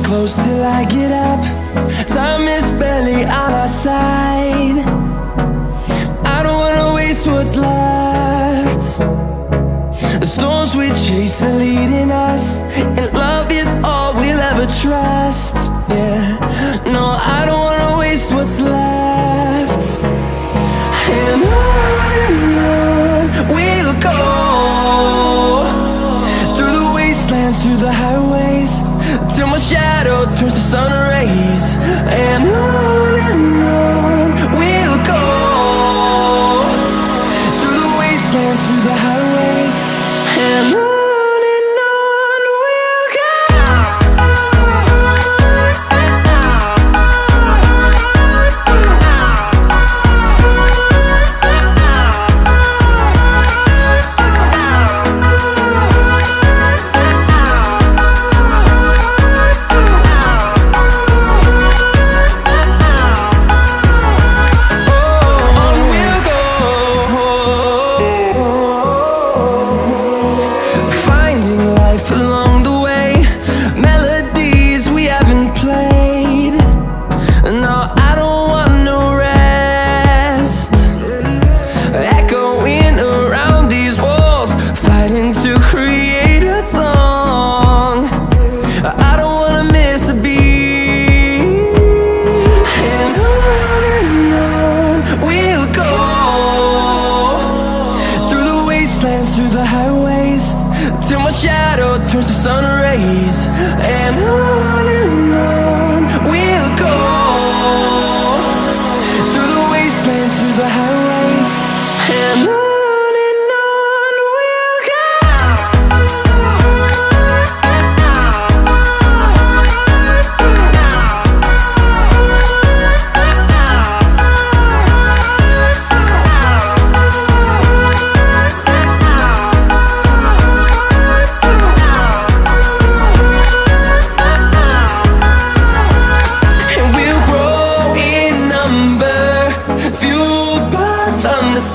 Close till I get up. Time is barely on our side. I don't wanna waste what's left. The storms we chase are leading us, and love is all we'll ever trust. Yeah, no, I don't wanna waste what's left. And on we'll go, through the wastelands, through the highways, till my shadow turns to sun rays. And on we'll go, through the wastelands, through the highways, and on we'll go. Through the highways, till my shadow turns to sun rays. And on we'll go, through the wastelands, through the highways, and on we'll go.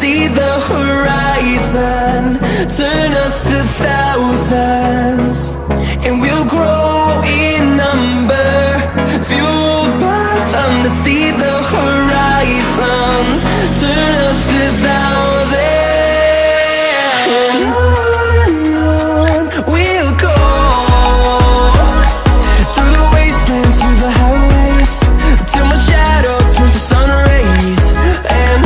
See the horizon turn us to thousands, and we'll grow in number, fueled by them. To see the horizon turn us to thousands, and on we'll go, through the wastelands, through the highways, till my shadow turns to sun rays. And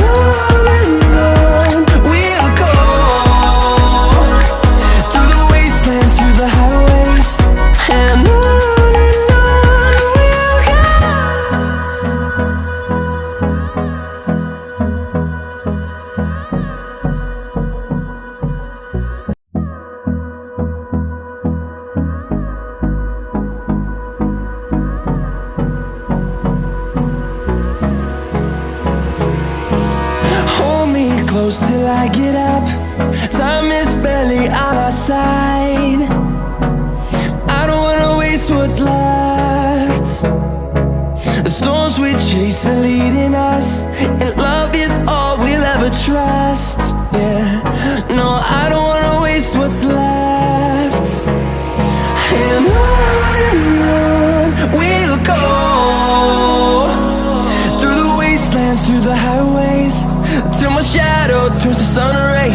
close till I get up. Time is barely on our side. I don't wanna waste what's left. The storms we chase are leading us, and love is all we'll ever trust. Yeah, no, I don't wanna waste what's left. And on we'll go, through the wastelands, through the highways, till my shadow turns to sun rays.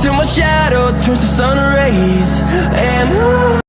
till my shadow turns to sun rays. And on